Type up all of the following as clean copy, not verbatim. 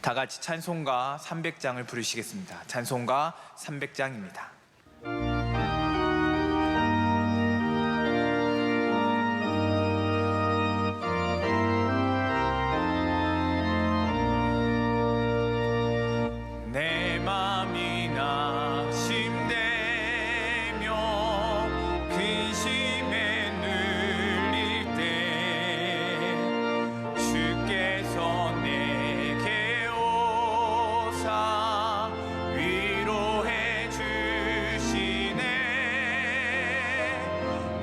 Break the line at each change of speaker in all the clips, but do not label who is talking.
다 같이 찬송가 300장을 부르시겠습니다. 찬송가 300장입니다. 내 맘이 낙심되며 근심에 눌릴 때 주께서 내게 오사 위로해 주시네.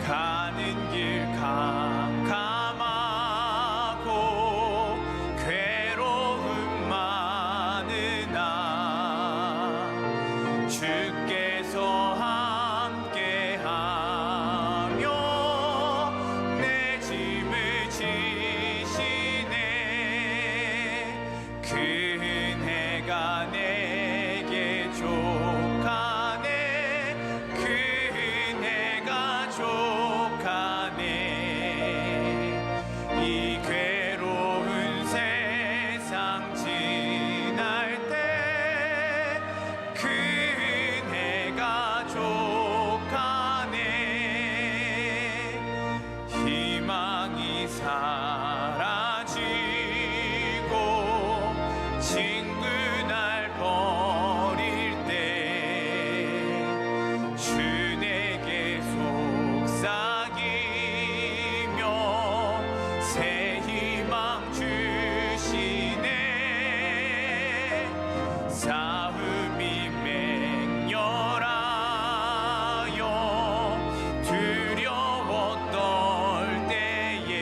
가는 길 캄캄하고 괴로움 많으나 주께서 함께하며 내 짐을 지시네. 그 은혜가 내게 족하네. 그 은혜가 족하네. 이 괴로운 세상 지날 때 그 은혜가 족하네. 희망이 사라지고 친구 날 버릴 때 주 내게 속삭이며 새 희망 주시네. 싸움이 맹렬하여 두려워 떨 때에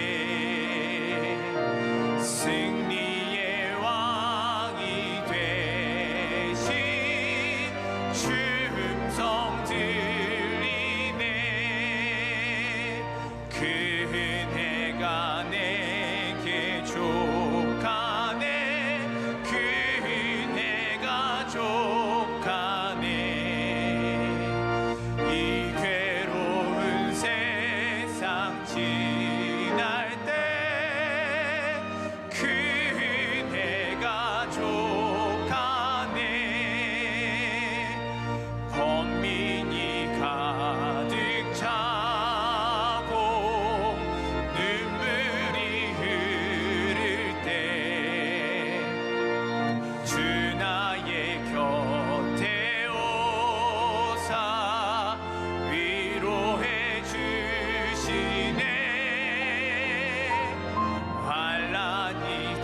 승리의 왕이 되신 주 음성 들리네. 그 은혜가 내게 족하네. 그 은혜가 족하네. 이 괴로운 세상 지날 때 그 은혜가 족하네. 번민이 가득 차고 눈물이 흐를 때 주 나의 곁에 오사 위로해 주시네. 환난이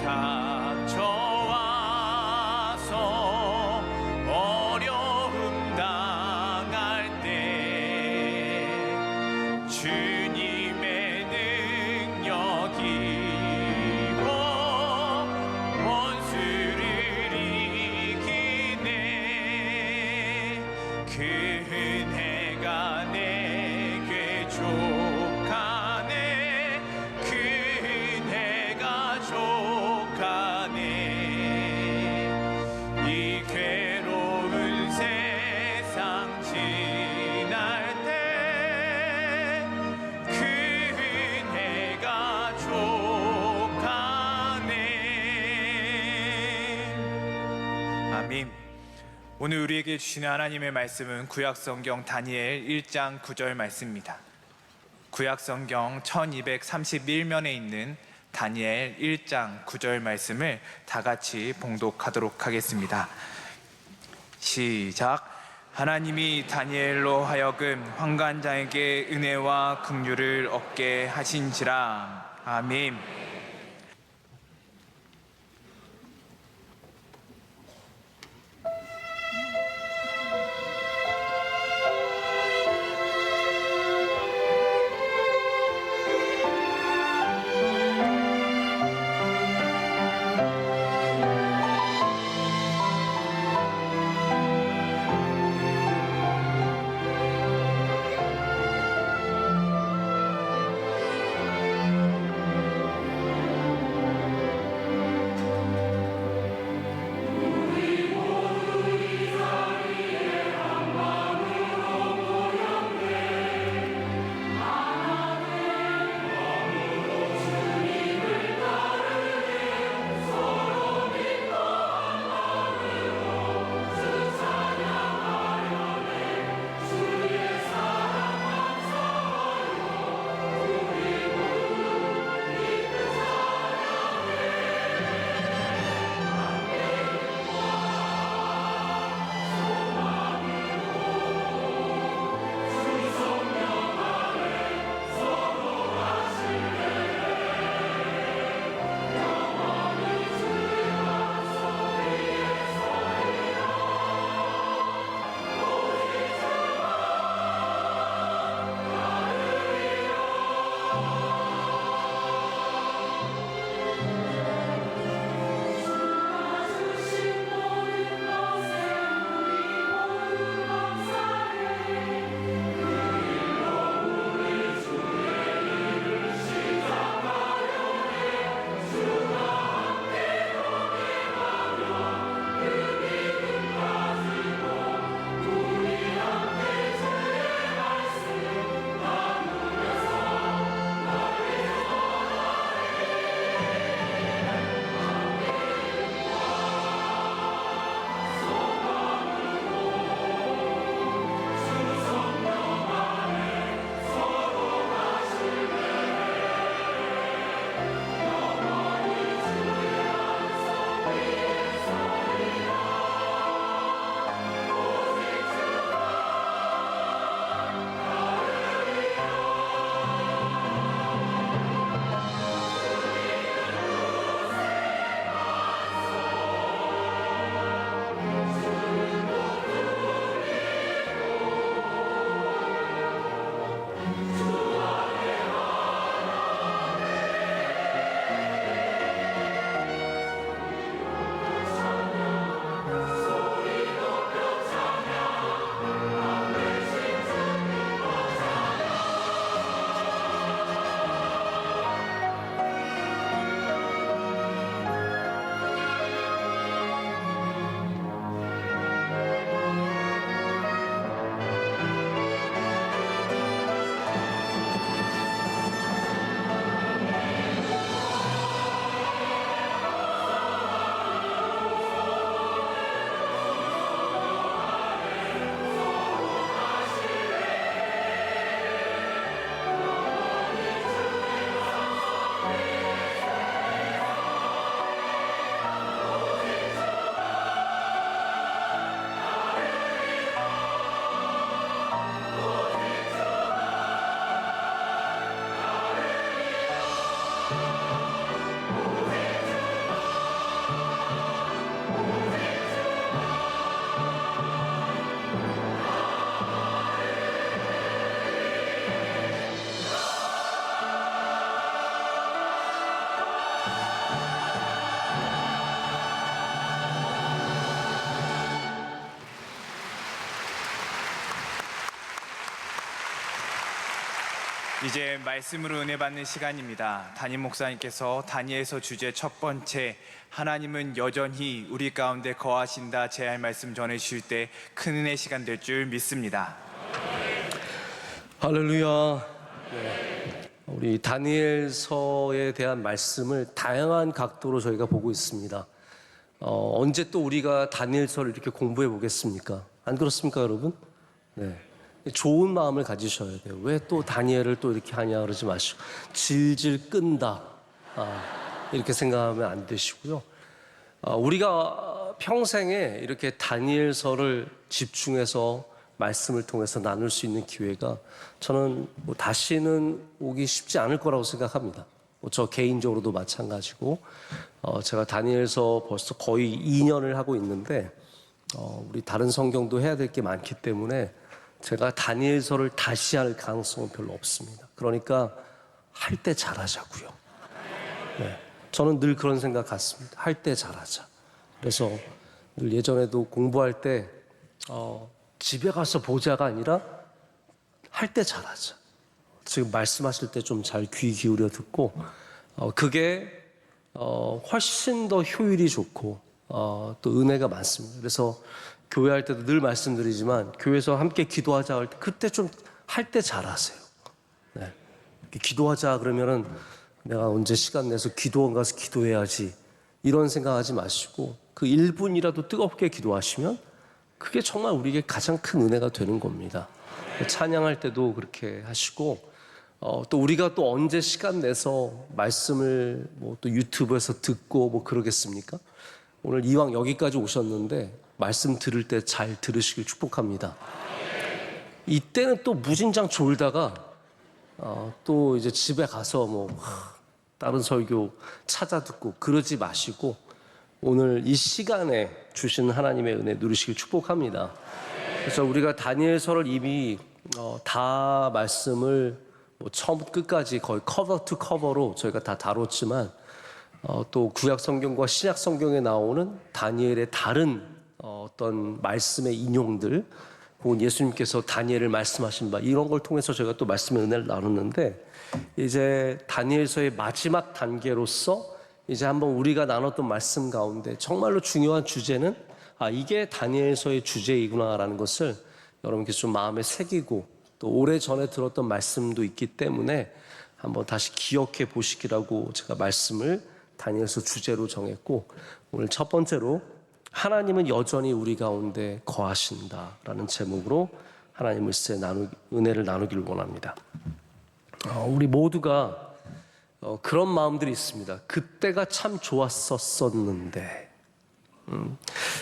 닥쳐와서 어려움 당할 때 주님의 능력이 원수를 이기네. 그 은혜가 내게 족하네. 그 은혜가 족하네. 이 괴로운 세상 지날 때 그 은혜가 족하네. 아멘. 오늘 우리에게 주시는 하나님의 말씀은 구약성경 다니엘 1장 9절 말씀입니다. 구약성경 1231면에 있는 다니엘 1장 9절 말씀을 다 같이 봉독하도록 하겠습니다. 시작. 하나님이 다니엘로 하여금 환관자에게 은혜와 긍휼을 얻게 하신지라. 아멘. 이제 말씀으로 은혜 받는 시간입니다. 담임 목사님께서 다니엘서 주제 첫 번째, 하나님은 여전히 우리 가운데 거하신다 제할 말씀 전해주실 때 큰 은혜 시간 될 줄 믿습니다.
할렐루야. 네. 우리 다니엘서에 대한 말씀을 다양한 각도로 저희가 보고 있습니다. 언제 또 우리가 다니엘서를 이렇게 공부해 보겠습니까? 안 그렇습니까, 여러분? 네. 좋은 마음을 가지셔야 돼요. 왜 또 다니엘을 또 이렇게 하냐 그러지 마시고 질질 끈다 이렇게 생각하면 안 되시고요. 우리가 평생에 이렇게 다니엘서를 집중해서 말씀을 통해서 나눌 수 있는 기회가 저는 다시는 오기 쉽지 않을 거라고 생각합니다. 저 개인적으로도 마찬가지고 제가 다니엘서 벌써 거의 2년을 하고 있는데 우리 다른 성경도 해야 될 게 많기 때문에 제가 다니엘서를 다시 할 가능성은 별로 없습니다. 그러니까 할 때 잘하자고요. 네, 저는 늘 그런 생각 같습니다. 할 때 잘하자. 그래서 늘 예전에도 공부할 때 집에 가서 보자가 아니라 할 때 잘하자. 지금 말씀하실 때 좀 잘 귀 기울여 듣고 그게 훨씬 더 효율이 좋고 또 은혜가 많습니다. 그래서 교회할 때도 늘 말씀드리지만 교회에서 함께 기도하자 할 때 그때 좀 할 때 잘하세요. 네. 기도하자 그러면은 내가 언제 시간 내서 기도원 가서 기도해야지 이런 생각하지 마시고 그 1분이라도 뜨겁게 기도하시면 그게 정말 우리에게 가장 큰 은혜가 되는 겁니다. 찬양할 때도 그렇게 하시고 또 우리가 또 언제 시간 내서 말씀을 뭐 또 유튜브에서 듣고 뭐 그러겠습니까? 오늘 이왕 여기까지 오셨는데 말씀 들을 때 잘 들으시길 축복합니다. 이때는 또 무진장 졸다가 또 이제 집에 가서 뭐 다른 설교 찾아 듣고 그러지 마시고 오늘 이 시간에 주신 하나님의 은혜 누리시길 축복합니다. 그래서 우리가 다니엘서를 이미 다 말씀을 뭐 처음부터 끝까지 거의 커버 투 커버로 저희가 다 다뤘지만 또 구약 성경과 신약 성경에 나오는 다니엘의 다른 어떤 말씀의 인용들 혹은 예수님께서 다니엘을 말씀하신 바 이런 걸 통해서 저희가 또 말씀의 은혜를 나눴는데 이제 다니엘서의 마지막 단계로서 이제 한번 우리가 나눴던 말씀 가운데 정말로 중요한 주제는 이게 다니엘서의 주제이구나라는 것을 여러분께 좀 마음에 새기고 또 오래전에 들었던 말씀도 있기 때문에 한번 다시 기억해 보시기라고 제가 말씀을 다니엘서 주제로 정했고 오늘 첫 번째로 하나님은 여전히 우리 가운데 거하신다라는 제목으로 하나님의 은혜를 나누기를 원합니다. 우리 모두가 그런 마음들이 있습니다. 그때가 참 좋았었는데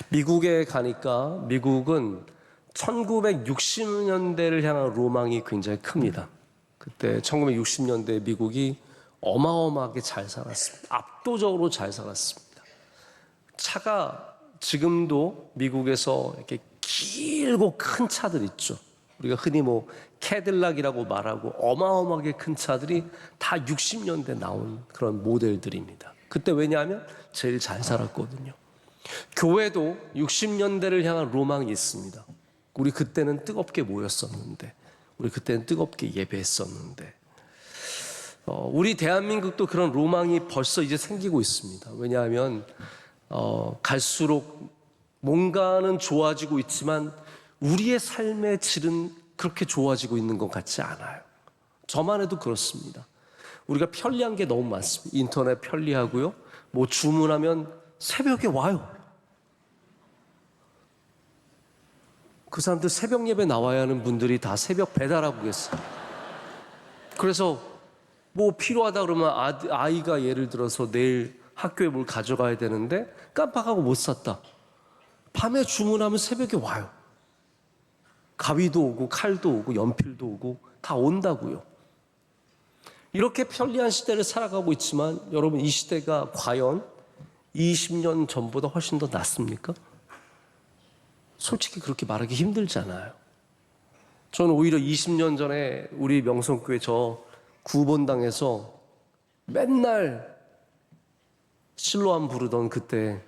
미국에 가니까 미국은 1960년대를 향한 로망이 굉장히 큽니다. 그때 1960년대 미국이 어마어마하게 잘 살았습니다. 압도적으로 잘 살았습니다. 차가 지금도 미국에서 이렇게 길고 큰 차들 있죠. 우리가 흔히 뭐 캐딜락이라고 말하고 어마어마하게 큰 차들이 다 60년대 나온 그런 모델들입니다. 그때 왜냐하면 제일 잘 살았거든요. 교회도 60년대를 향한 로망이 있습니다. 우리 그때는 뜨겁게 모였었는데 우리 그때는 뜨겁게 예배했었는데 우리 대한민국도 그런 로망이 벌써 이제 생기고 있습니다. 왜냐하면 갈수록 뭔가는 좋아지고 있지만 우리의 삶의 질은 그렇게 좋아지고 있는 것 같지 않아요. 저만 해도 그렇습니다. 우리가 편리한 게 너무 많습니다. 인터넷 편리하고요. 뭐 주문하면 새벽에 와요. 그 사람들 새벽 예배 나와야 하는 분들이 다 새벽 배달하고 계세요. 그래서 뭐 필요하다 그러면 아이가 예를 들어서 내일 학교에 뭘 가져가야 되는데 깜빡하고 못 샀다. 밤에 주문하면 새벽에 와요. 가위도 오고 칼도 오고 연필도 오고 다 온다고요. 이렇게 편리한 시대를 살아가고 있지만 여러분 이 시대가 과연 20년 전보다 훨씬 더 낫습니까? 솔직히 그렇게 말하기 힘들잖아요. 저는 오히려 20년 전에 우리 명성교회 저 구본당에서 맨날 실로암 부르던 그때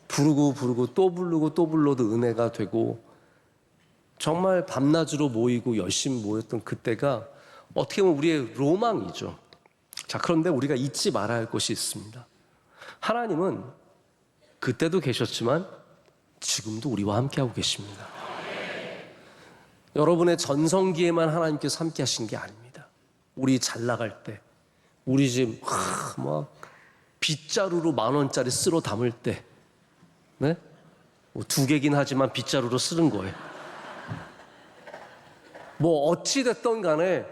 부르고 또 부르고 또 불러도 은혜가 되고 정말 밤낮으로 모이고 열심히 모였던 그때가 어떻게 보면 우리의 로망이죠. 자, 그런데 우리가 잊지 말아야 할 것이 있습니다. 하나님은 그때도 계셨지만 지금도 우리와 함께하고 계십니다. 여러분의 전성기에만 하나님께서 함께 하신 게 아닙니다. 우리 잘 나갈 때, 우리 집 막 빗자루로 10,000원짜리 쓸어 담을 때, 네? 뭐 2개긴 하지만 빗자루로 쓰는 거예요. 뭐 어찌 됐던 간에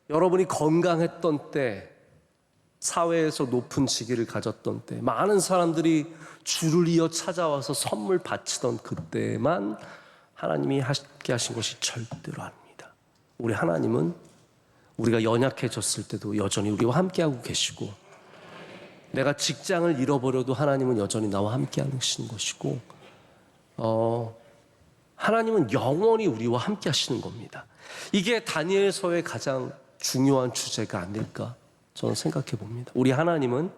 여러분이 건강했던 때, 사회에서 높은 직위를 가졌던 때, 많은 사람들이 줄을 이어 찾아와서 선물 바치던 그때만 하나님이 함께 하신 것이 절대로 아닙니다. 우리 하나님은 우리가 연약해졌을 때도 여전히 우리와 함께하고 계시고, 내가 직장을 잃어버려도 하나님은 여전히 나와 함께 하시는 것이고, 하나님은 영원히 우리와 함께 하시는 겁니다. 이게 다니엘서의 가장 중요한 주제가 아닐까 저는 생각해 봅니다. 우리 하나님은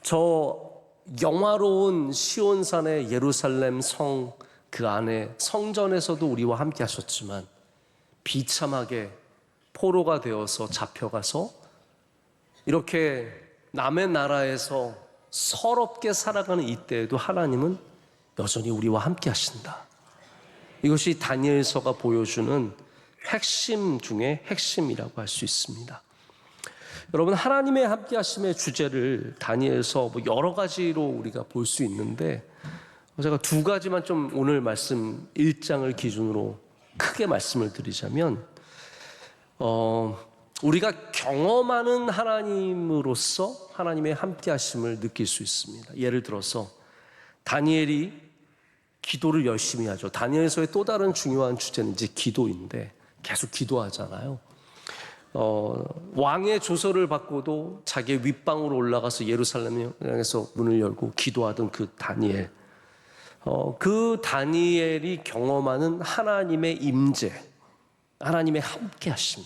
저 영화로운 시온산의 예루살렘 성 그 안에 성전에서도 우리와 함께 하셨지만 비참하게 포로가 되어서 잡혀가서 이렇게 남의 나라에서 서럽게 살아가는 이때에도 하나님은 여전히 우리와 함께 하신다. 이것이 다니엘서가 보여주는 핵심 중에 핵심이라고 할 수 있습니다. 여러분, 하나님의 함께 하심의 주제를 다니엘서 여러 가지로 우리가 볼 수 있는데, 제가 2가지만 좀 오늘 말씀 1장을 기준으로 크게 말씀을 드리자면, 우리가 경험하는 하나님으로서 하나님의 함께 하심을 느낄 수 있습니다. 예를 들어서 다니엘이 기도를 열심히 하죠. 다니엘서의 또 다른 중요한 주제는 이제 기도인데 계속 기도하잖아요. 왕의 조서를 받고도 자기의 윗방으로 올라가서 예루살렘을 향해서 문을 열고 기도하던 그 다니엘, 그 다니엘이 경험하는 하나님의 임재, 하나님의 함께 하심.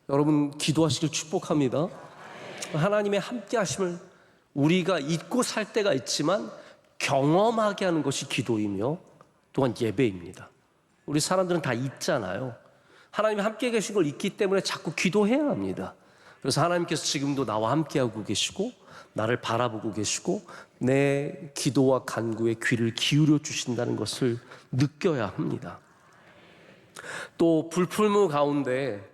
여러분 기도하시길 축복합니다. 하나님의 함께 하심을 우리가 잊고 살 때가 있지만 경험하게 하는 것이 기도이며 또한 예배입니다. 우리 사람들은 다 잊잖아요. 하나님이 함께 계신 걸 잊기 때문에 자꾸 기도해야 합니다. 그래서 하나님께서 지금도 나와 함께하고 계시고 나를 바라보고 계시고 내 기도와 간구에 귀를 기울여 주신다는 것을 느껴야 합니다. 또 불풀무 가운데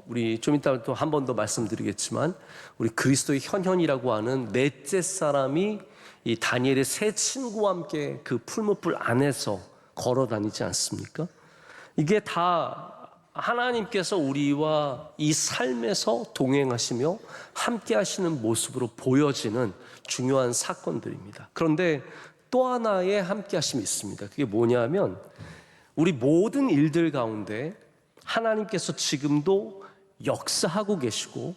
우리 좀 이따 또 한 번 더 말씀드리겠지만 우리 그리스도의 현현이라고 하는 넷째 사람이 이 다니엘의 세 친구와 함께 그 풀무불 안에서 걸어 다니지 않습니까? 이게 다 하나님께서 우리와 이 삶에서 동행하시며 함께 하시는 모습으로 보여지는 중요한 사건들입니다. 그런데 또 하나의 함께 하심이 있습니다. 그게 뭐냐면 우리 모든 일들 가운데 하나님께서 지금도 역사하고 계시고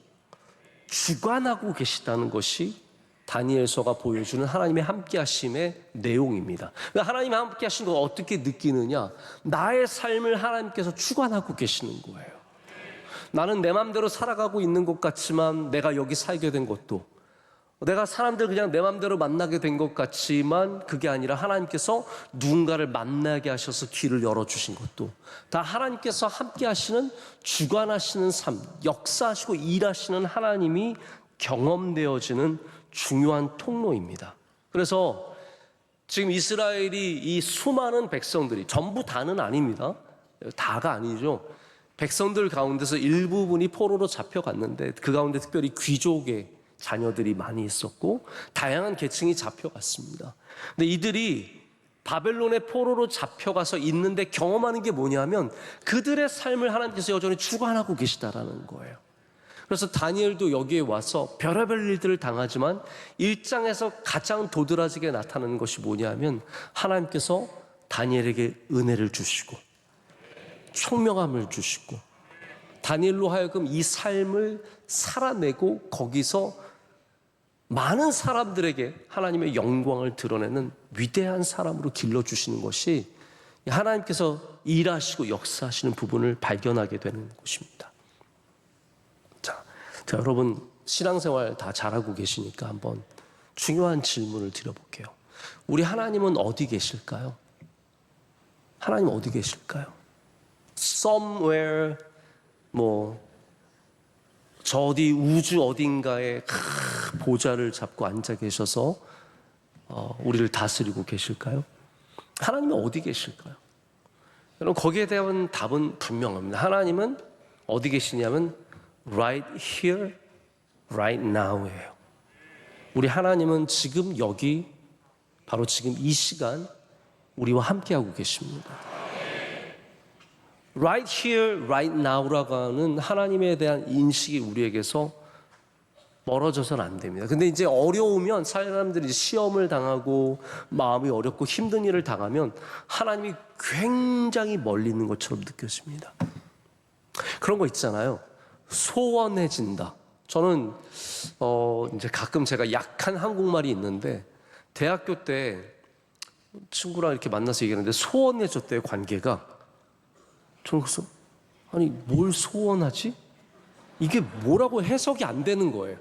주관하고 계시다는 것이 다니엘서가 보여주는 하나님의 함께하심의 내용입니다. 그러니까 하나님의 함께하신 걸 어떻게 느끼느냐? 나의 삶을 하나님께서 주관하고 계시는 거예요. 나는 내 마음대로 살아가고 있는 것 같지만 내가 여기 살게 된 것도, 내가 사람들 그냥 내 마음대로 만나게 된 것 같지만 그게 아니라 하나님께서 누군가를 만나게 하셔서 길을 열어주신 것도 다 하나님께서 함께 하시는, 주관하시는 삶, 역사하시고 일하시는 하나님이 경험되어지는 중요한 통로입니다. 그래서 지금 이스라엘이 이 수많은 백성들이, 전부 다는 아닙니다. 다가 아니죠. 백성들 가운데서 일부분이 포로로 잡혀갔는데 그 가운데 특별히 귀족의 자녀들이 많이 있었고 다양한 계층이 잡혀갔습니다. 근데 이들이 바벨론의 포로로 잡혀가서 있는데 경험하는 게 뭐냐면 그들의 삶을 하나님께서 여전히 주관하고 계시다라는 거예요. 그래서 다니엘도 여기에 와서 별의별 일들을 당하지만 1장에서 가장 도드라지게 나타나는 것이 뭐냐면 하나님께서 다니엘에게 은혜를 주시고 총명함을 주시고 다니엘로 하여금 이 삶을 살아내고 거기서 많은 사람들에게 하나님의 영광을 드러내는 위대한 사람으로 길러주시는 것이 하나님께서 일하시고 역사하시는 부분을 발견하게 되는 것입니다. 자, 여러분 신앙생활 다 잘하고 계시니까 한번 중요한 질문을 드려볼게요. 우리 하나님은 어디 계실까요? 하나님 어디 계실까요? Somewhere 저 어디 우주 어딘가에 보좌를 잡고 앉아 계셔서 우리를 다스리고 계실까요? 하나님은 어디 계실까요? 여러분, 거기에 대한 답은 분명합니다. 하나님은 어디 계시냐면 right here, right now예요. 우리 하나님은 지금 여기, 바로 지금 이 시간 우리와 함께하고 계십니다. Right here, right now라고 하는 하나님에 대한 인식이 우리에게서 멀어져서는 안 됩니다. 근데 이제 어려우면, 사람들이 시험을 당하고 마음이 어렵고 힘든 일을 당하면 하나님이 굉장히 멀리 있는 것처럼 느껴집니다. 그런 거 있잖아요. 소원해진다. 저는 이제 가끔 제가 약한 한국말이 있는데, 대학교 때 친구랑 이렇게 만나서 얘기하는데 소원해졌대요, 관계가. 저는 그래서 아니 뭘 소원하지? 이게 뭐라고 해석이 안 되는 거예요.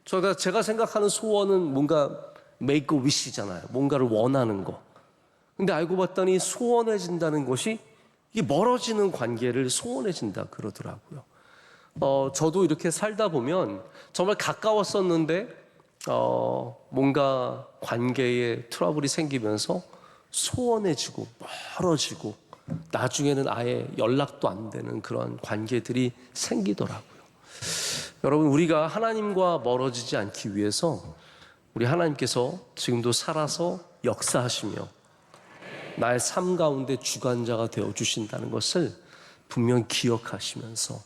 제가 생각하는 소원은 뭔가 make a wish잖아요. 뭔가를 원하는 거. 근데 알고 봤더니 소원해진다는 것이 이게 멀어지는 관계를 소원해진다 그러더라고요. 저도 이렇게 살다 보면 정말 가까웠었는데 뭔가 관계에 트러블이 생기면서 소원해지고 멀어지고 나중에는 아예 연락도 안 되는 그런 관계들이 생기더라고요. 여러분, 우리가 하나님과 멀어지지 않기 위해서 우리 하나님께서 지금도 살아서 역사하시며 나의 삶 가운데 주관자가 되어주신다는 것을 분명히 기억하시면서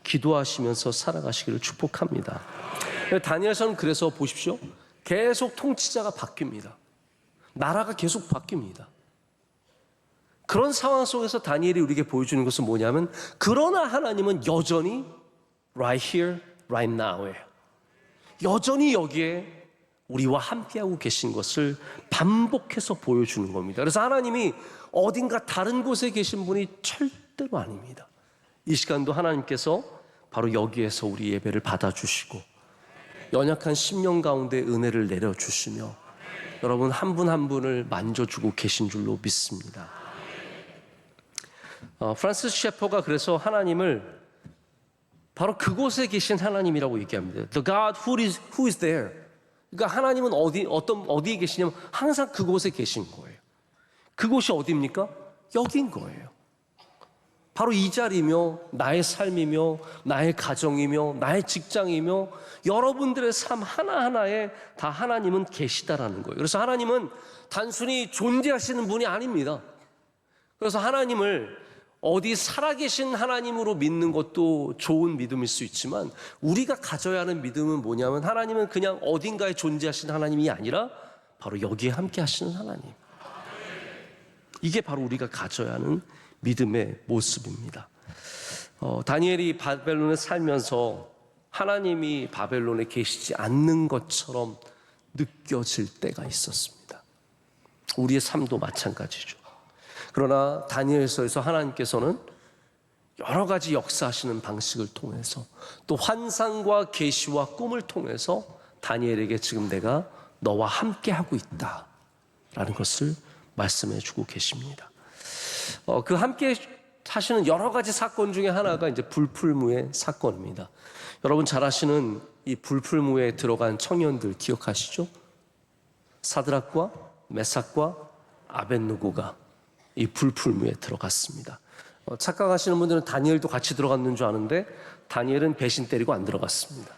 기도하시면서 살아가시기를 축복합니다. 다니엘서는 그래서 보십시오. 계속 통치자가 바뀝니다. 나라가 계속 바뀝니다. 그런 상황 속에서 다니엘이 우리에게 보여주는 것은 뭐냐면, 그러나 하나님은 여전히 right here, right now예요. 여전히 여기에 우리와 함께하고 계신 것을 반복해서 보여주는 겁니다. 그래서 하나님이 어딘가 다른 곳에 계신 분이 절대로 아닙니다. 이 시간도 하나님께서 바로 여기에서 우리 예배를 받아주시고 연약한 심령 가운데 은혜를 내려주시며 여러분 한 분 한 분을 만져주고 계신 줄로 믿습니다. 프란시스 셰퍼가 그래서 하나님을 바로 그곳에 계신 하나님이라고 얘기합니다. The God who is there. 그러니까 하나님은 어디에 계시냐면 항상 그곳에 계신 거예요. 그곳이 어디입니까? 여긴 거예요. 바로 이 자리며 나의 삶이며 나의 가정이며 나의 직장이며 여러분들의 삶 하나하나에 다 하나님은 계시다라는 거예요. 그래서 하나님은 단순히 존재하시는 분이 아닙니다. 그래서 하나님을 어디 살아계신 하나님으로 믿는 것도 좋은 믿음일 수 있지만 우리가 가져야 하는 믿음은 뭐냐면 하나님은 그냥 어딘가에 존재하시는 하나님이 아니라 바로 여기에 함께 하시는 하나님. 이게 바로 우리가 가져야 하는 믿음의 모습입니다. 다니엘이 바벨론에 살면서 하나님이 바벨론에 계시지 않는 것처럼 느껴질 때가 있었습니다. 우리의 삶도 마찬가지죠. 그러나 다니엘서에서 하나님께서는 여러 가지 역사하시는 방식을 통해서 또 환상과 계시와 꿈을 통해서 다니엘에게 지금 내가 너와 함께 하고 있다라는 것을 말씀해 주고 계십니다. 그 함께 하시는 여러 가지 사건 중에 하나가 이제 불풀무의 사건입니다. 여러분 잘 아시는 이 불풀무에 들어간 청년들 기억하시죠? 사드락과 메삭과 아벳느고가 이 불풀무에 들어갔습니다. 착각하시는 분들은 다니엘도 같이 들어갔는 줄 아는데 다니엘은 배신 때리고 안 들어갔습니다.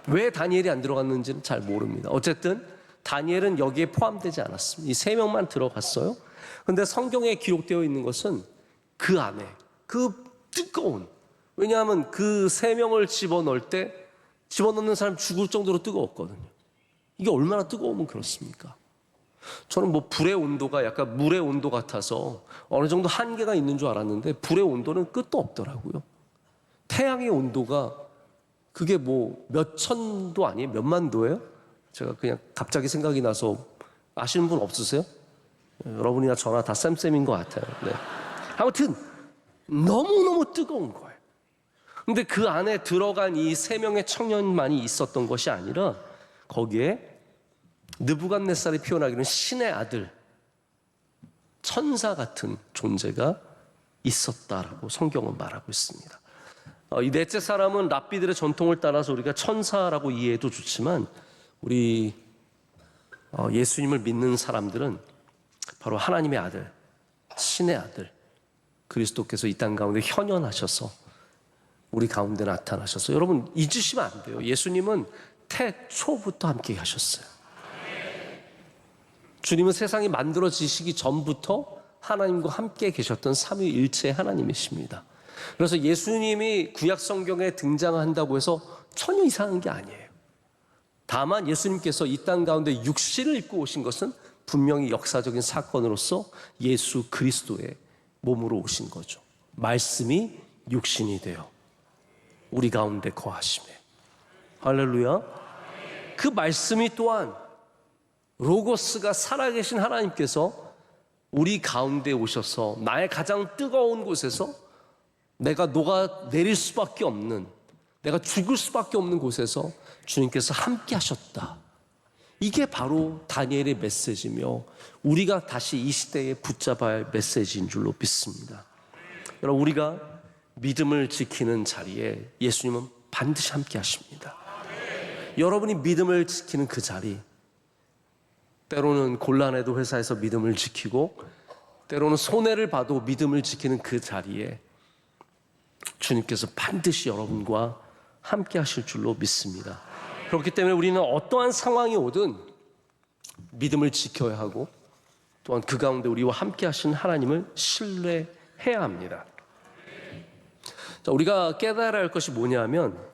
왜 다니엘이 안 들어갔는지는 잘 모릅니다. 어쨌든 다니엘은 여기에 포함되지 않았습니다. 이 세 명만 들어갔어요. 그런데 성경에 기록되어 있는 것은 그 안에 그 뜨거운, 왜냐하면 그 세 명을 집어넣을 때 집어넣는 사람 죽을 정도로 뜨거웠거든요. 이게 얼마나 뜨거우면 그렇습니까? 저는 불의 온도가 약간 물의 온도 같아서 어느 정도 한계가 있는 줄 알았는데 불의 온도는 끝도 없더라고요. 태양의 온도가 그게 몇 천도 아니에요? 몇만 도예요? 제가 그냥 갑자기 생각이 나서 아시는 분 없으세요? 여러분이나 저나 다 쌤쌤인 것 같아요. 네. 아무튼 너무너무 뜨거운 거예요. 근데 그 안에 들어간 이 세 명의 청년만이 있었던 것이 아니라 거기에 느부갓네살이 표현하기로는 신의 아들, 천사 같은 존재가 있었다라고 성경은 말하고 있습니다. 이 넷째 사람은 랍비들의 전통을 따라서 우리가 천사라고 이해해도 좋지만 우리 예수님을 믿는 사람들은 바로 하나님의 아들, 신의 아들 그리스도께서 이 땅 가운데 현현하셔서 우리 가운데 나타나셔서, 여러분 잊으시면 안 돼요. 예수님은 태초부터 함께 하셨어요. 주님은 세상이 만들어지시기 전부터 하나님과 함께 계셨던 삼위일체의 하나님이십니다. 그래서 예수님이 구약 성경에 등장한다고 해서 전혀 이상한 게 아니에요. 다만 예수님께서 이 땅 가운데 육신을 입고 오신 것은 분명히 역사적인 사건으로서 예수 그리스도의 몸으로 오신 거죠. 말씀이 육신이 되어 우리 가운데 거하시매. 할렐루야. 그 말씀이 또한 로고스가 살아계신 하나님께서 우리 가운데 오셔서 나의 가장 뜨거운 곳에서 내가 녹아내릴 수밖에 없는, 내가 죽을 수밖에 없는 곳에서 주님께서 함께 하셨다. 이게 바로 다니엘의 메시지며 우리가 다시 이 시대에 붙잡아야 할 메시지인 줄로 믿습니다. 여러분, 우리가 믿음을 지키는 자리에 예수님은 반드시 함께 하십니다. 여러분이 믿음을 지키는 그 자리, 때로는 곤란해도 회사에서 믿음을 지키고 때로는 손해를 봐도 믿음을 지키는 그 자리에 주님께서 반드시 여러분과 함께 하실 줄로 믿습니다. 그렇기 때문에 우리는 어떠한 상황이 오든 믿음을 지켜야 하고 또한 그 가운데 우리와 함께 하신 하나님을 신뢰해야 합니다. 자, 우리가 깨달아야 할 것이 뭐냐면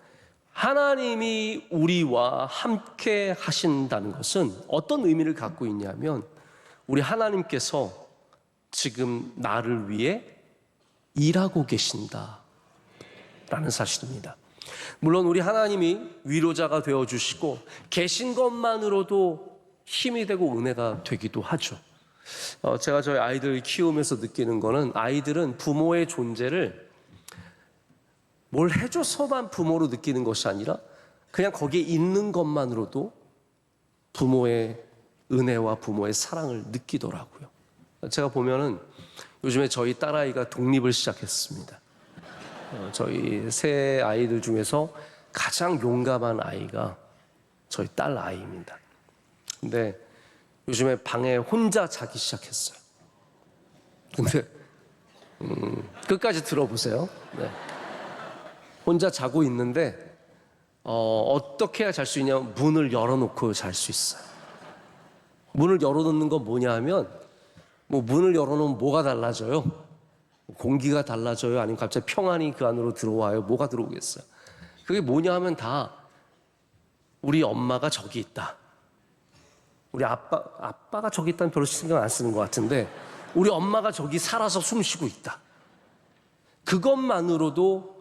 하나님이 우리와 함께 하신다는 것은 어떤 의미를 갖고 있냐면 우리 하나님께서 지금 나를 위해 일하고 계신다 라는 사실입니다. 물론 우리 하나님이 위로자가 되어주시고 계신 것만으로도 힘이 되고 은혜가 되기도 하죠. 제가 저희 아이들 키우면서 느끼는 거는 아이들은 부모의 존재를 뭘 해줘서만 부모로 느끼는 것이 아니라 그냥 거기에 있는 것만으로도 부모의 은혜와 부모의 사랑을 느끼더라고요. 제가 보면은 요즘에 저희 딸아이가 독립을 시작했습니다. 저희 세 아이들 중에서 가장 용감한 아이가 저희 딸 아이입니다. 근데 요즘에 방에 혼자 자기 시작했어요. 근데 끝까지 들어보세요. 네. 혼자 자고 있는데 어떻게 해야 잘 수 있냐면 문을 열어놓고 잘 수 있어요. 문을 열어놓는 건 뭐냐 하면 뭐 문을 열어놓으면 뭐가 달라져요? 공기가 달라져요? 아니면 갑자기 평안이 그 안으로 들어와요? 뭐가 들어오겠어요? 그게 뭐냐 하면 다 우리 엄마가 저기 있다. 우리 아빠가 저기 있다는 별로 신경 안 쓰는 것 같은데 우리 엄마가 저기 살아서 숨 쉬고 있다. 그것만으로도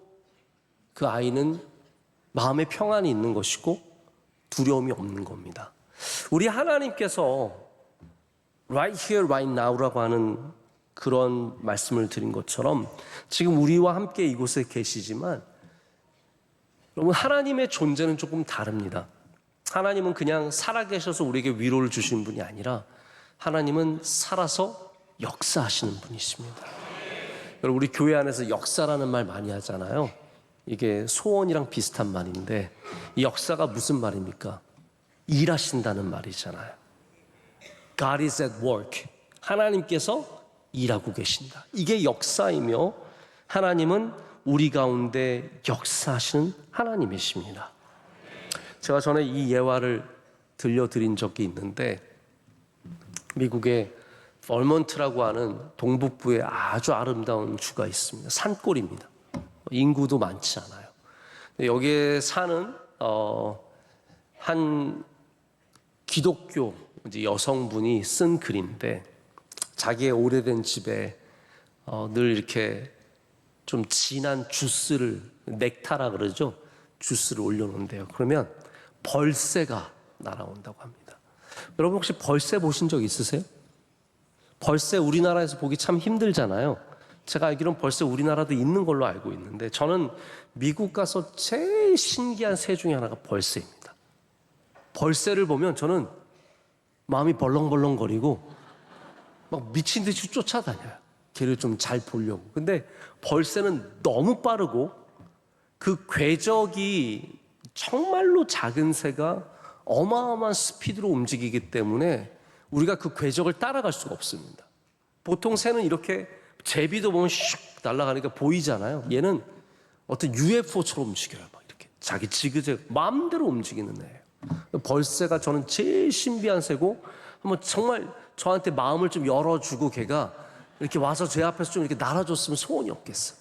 그 아이는 마음의 평안이 있는 것이고 두려움이 없는 겁니다. 우리 하나님께서 right here, right now라고 하는 그런 말씀을 드린 것처럼 지금 우리와 함께 이곳에 계시지만 여러분, 하나님의 존재는 조금 다릅니다. 하나님은 그냥 살아계셔서 우리에게 위로를 주시는 분이 아니라 하나님은 살아서 역사하시는 분이십니다. 여러분, 우리 교회 안에서 역사라는 말 많이 하잖아요. 이게 소원이랑 비슷한 말인데 이 역사가 무슨 말입니까? 일하신다는 말이잖아요. God is at work. 하나님께서 일하고 계신다. 이게 역사이며 하나님은 우리 가운데 역사하시는 하나님이십니다. 제가 전에 이 예화를 들려드린 적이 있는데 미국의 벌몬트라고 하는 동북부에 아주 아름다운 주가 있습니다. 산골입니다. 인구도 많지 않아요. 여기에 사는 한 기독교 여성분이 쓴 글인데 자기의 오래된 집에 늘 이렇게 좀 진한 주스를, 넥타라 그러죠. 주스를 올려놓는데요. 그러면 벌새가 날아온다고 합니다. 여러분 혹시 벌새 보신 적 있으세요? 벌새 우리나라에서 보기 참 힘들잖아요. 제가 알기로는 벌새 우리나라도 있는 걸로 알고 있는데 저는 미국 가서 제일 신기한 새 중에 하나가 벌새입니다. 벌새를 보면 저는 마음이 벌렁벌렁거리고 막 미친 듯이 쫓아다녀요. 걔를 좀 잘 보려고. 근데 벌새는 너무 빠르고 그 궤적이 정말로 작은 새가 어마어마한 스피드로 움직이기 때문에 우리가 그 궤적을 따라갈 수가 없습니다. 보통 새는 이렇게 제비도 보면 슉 날아가니까 보이잖아요. 얘는 어떤 UFO처럼 움직여요. 막 이렇게 자기 지그재그 마음대로 움직이는 애예요. 벌새가 저는 제일 신비한 새고, 한번 정말 저한테 마음을 좀 열어주고 걔가 이렇게 와서 제 앞에서 좀 이렇게 날아줬으면 소원이 없겠어요.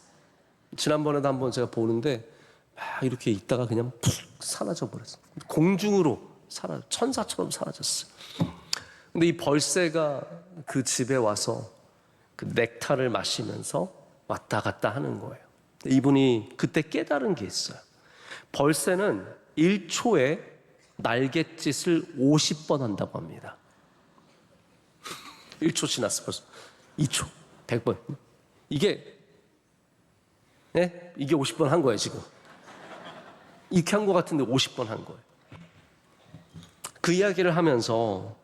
지난번에도 한번 제가 보는데 막 이렇게 있다가 그냥 푹 사라져 버렸어요. 공중으로 천사처럼 사라졌어요. 근데 이 벌새가 그 집에 와서 그 넥타를 마시면서 왔다 갔다 하는 거예요. 이분이 그때 깨달은 게 있어요. 벌새는 1초에 날갯짓을 50번 한다고 합니다. 1초 지났어 벌써. 2초, 100번. 이게 50번 한 거예요 지금. 이렇게 한 거 같은데 50번 한 거예요. 그 이야기를 하면서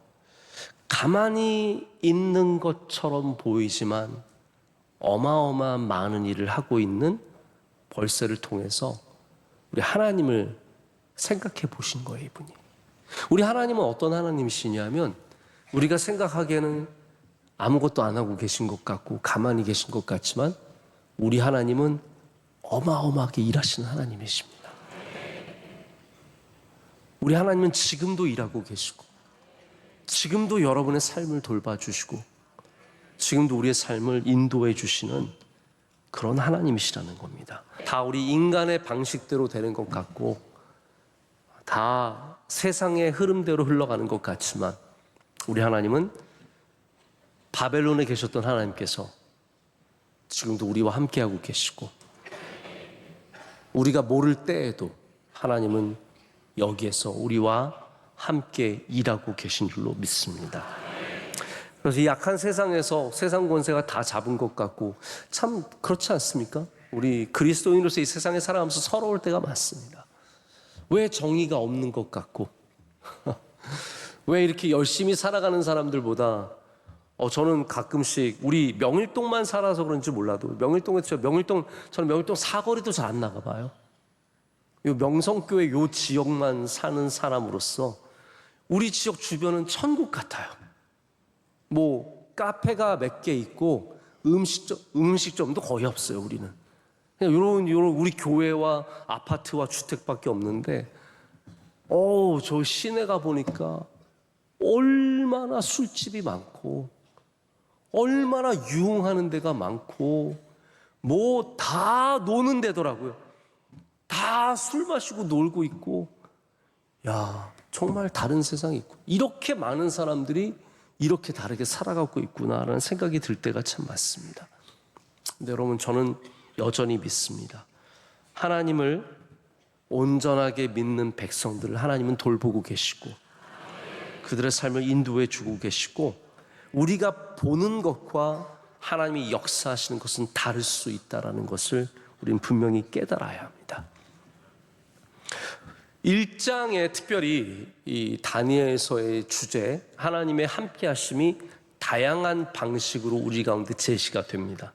가만히 있는 것처럼 보이지만 어마어마한 많은 일을 하고 있는 벌새를 통해서 우리 하나님을 생각해 보신 거예요, 이분이. 우리 하나님은 어떤 하나님이시냐면 우리가 생각하기에는 아무것도 안 하고 계신 것 같고 가만히 계신 것 같지만 우리 하나님은 어마어마하게 일하시는 하나님이십니다. 우리 하나님은 지금도 일하고 계시고 지금도 여러분의 삶을 돌봐주시고 지금도 우리의 삶을 인도해 주시는 그런 하나님이시라는 겁니다. 다 우리 인간의 방식대로 되는 것 같고 다 세상의 흐름대로 흘러가는 것 같지만 우리 하나님은 바벨론에 계셨던 하나님께서 지금도 우리와 함께하고 계시고 우리가 모를 때에도 하나님은 여기에서 우리와 함께 일하고 계신 줄로 믿습니다. 그래서 이 약한 세상에서 세상 권세가 다 잡은 것 같고 참 그렇지 않습니까? 우리 그리스도인으로서 이 세상에 살아가면서 서러울 때가 많습니다. 왜 정의가 없는 것 같고 왜 이렇게 열심히 살아가는 사람들보다 저는 가끔씩 우리 명일동만 살아서 그런지 몰라도 저는 명일동 사거리도 잘 안 나가봐요. 요 명성교회 요 지역만 사는 사람으로서 우리 지역 주변은 천국 같아요. 뭐 카페가 몇 개 있고 음식점도 거의 없어요. 우리는 그냥 요런 우리 교회와 아파트와 주택밖에 없는데 저 시내 가 보니까 얼마나 술집이 많고 얼마나 유흥하는 데가 많고 뭐 다 노는 데더라고요. 다 술 마시고 놀고 있고 야 정말 다른 세상이 있고 이렇게 많은 사람들이 이렇게 다르게 살아가고 있구나라는 생각이 들 때가 참 많습니다. 근데 여러분 저는 여전히 믿습니다. 하나님을 온전하게 믿는 백성들을 하나님은 돌보고 계시고 그들의 삶을 인도해 주고 계시고 우리가 보는 것과 하나님이 역사하시는 것은 다를 수 있다는 것을 우리는 분명히 깨달아야 합니다. 1장에 특별히 이 다니엘서의 주제 하나님의 함께하심이 다양한 방식으로 우리 가운데 제시가 됩니다.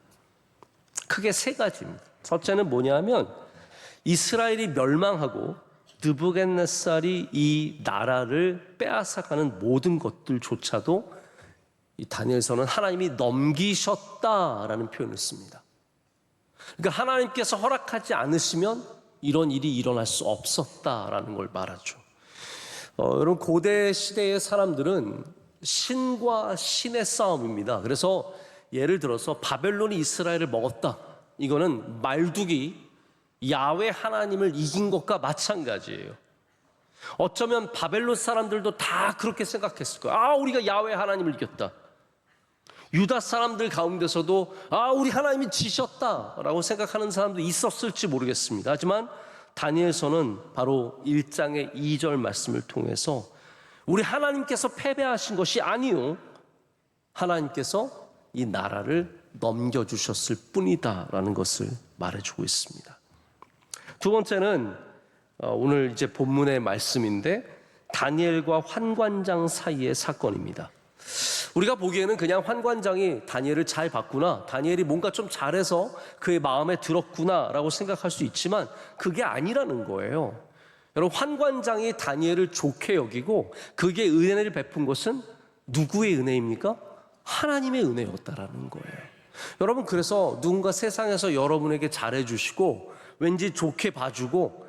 크게 세 가지입니다. 첫째는 뭐냐면 이스라엘이 멸망하고 느부갓네살이 이 나라를 빼앗아가는 모든 것들조차도 이 다니엘서는 하나님이 넘기셨다라는 표현을 씁니다. 그러니까 하나님께서 허락하지 않으시면 이런 일이 일어날 수 없었다라는 걸 말하죠. 여러분 고대 시대의 사람들은 신과 신의 싸움입니다. 그래서 예를 들어서 바벨론이 이스라엘을 먹었다. 이거는 말뚝이 야훼 하나님을 이긴 것과 마찬가지예요. 어쩌면 바벨론 사람들도 다 그렇게 생각했을 거예요. 우리가 야훼 하나님을 이겼다. 유다 사람들 가운데서도 우리 하나님이 지셨다라고 생각하는 사람도 있었을지 모르겠습니다. 하지만 다니엘서는 바로 1장의 2절 말씀을 통해서 우리 하나님께서 패배하신 것이 아니요 하나님께서 이 나라를 넘겨주셨을 뿐이다라는 것을 말해주고 있습니다. 두 번째는 오늘 이제 본문의 말씀인데 다니엘과 환관장 사이의 사건입니다. 우리가 보기에는 그냥 환관장이 다니엘을 잘 봤구나, 다니엘이 뭔가 좀 잘해서 그의 마음에 들었구나라고 생각할 수 있지만 그게 아니라는 거예요. 여러분, 환관장이 다니엘을 좋게 여기고 그게 은혜를 베푼 것은 누구의 은혜입니까? 하나님의 은혜였다라는 거예요. 여러분, 그래서 누군가 세상에서 여러분에게 잘해주시고 왠지 좋게 봐주고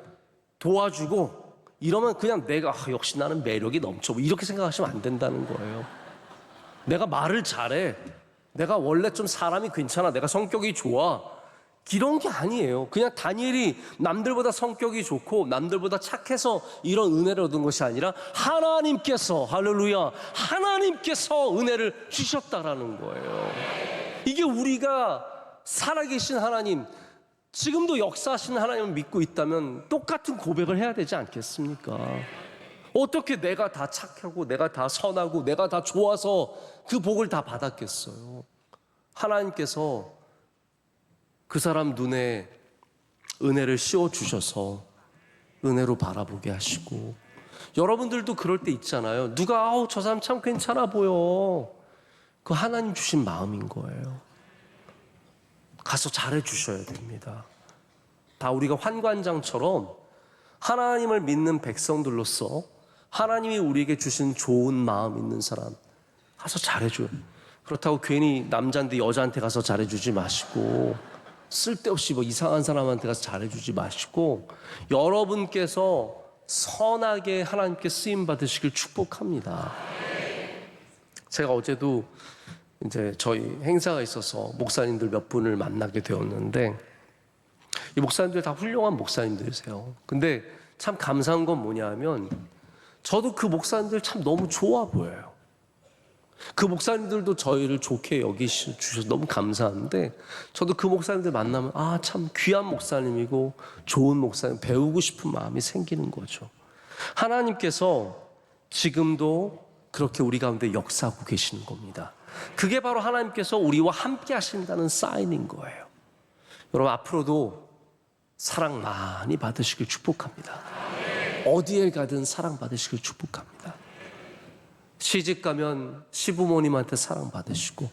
도와주고 이러면 그냥 내가 역시 나는 매력이 넘쳐 이렇게 생각하시면 안 된다는 거예요. 내가 말을 잘해, 내가 원래 좀 사람이 괜찮아, 내가 성격이 좋아, 이런 게 아니에요. 그냥 다니엘이 남들보다 성격이 좋고 남들보다 착해서 이런 은혜를 얻은 것이 아니라 하나님께서, 할렐루야, 하나님께서 은혜를 주셨다라는 거예요. 이게 우리가 살아계신 하나님, 지금도 역사하시는 하나님을 믿고 있다면 똑같은 고백을 해야 되지 않겠습니까? 어떻게 내가 다 착하고 내가 다 선하고 내가 다 좋아서 그 복을 다 받았겠어요? 하나님께서 그 사람 눈에 은혜를 씌워주셔서 은혜로 바라보게 하시고, 여러분들도 그럴 때 있잖아요. 누가 저 사람 참 괜찮아 보여. 그 하나님 주신 마음인 거예요. 가서 잘해 주셔야 됩니다. 다 우리가 환관장처럼 하나님을 믿는 백성들로서 하나님이 우리에게 주신 좋은 마음 있는 사람 가서 잘해줘요. 그렇다고 괜히 남자인데 여자한테 가서 잘해주지 마시고, 쓸데없이 이상한 사람한테 가서 잘해주지 마시고, 여러분께서 선하게 하나님께 쓰임 받으시길 축복합니다. 제가 어제도 이제 저희 행사가 있어서 목사님들 몇 분을 만나게 되었는데, 이 목사님들 다 훌륭한 목사님들이세요. 근데 참 감사한 건 뭐냐면 저도 그 목사님들 참 너무 좋아 보여요. 그 목사님들도 저희를 좋게 여기주셔서 너무 감사한데, 저도 그 목사님들 만나면 참 귀한 목사님이고 좋은 목사님 배우고 싶은 마음이 생기는 거죠. 하나님께서 지금도 그렇게 우리 가운데 역사하고 계시는 겁니다. 그게 바로 하나님께서 우리와 함께 하신다는 사인인 거예요. 여러분, 앞으로도 사랑 많이 받으시길 축복합니다. 어디에 가든 사랑 받으시길 축복합니다. 시집 가면 시부모님한테 사랑 받으시고,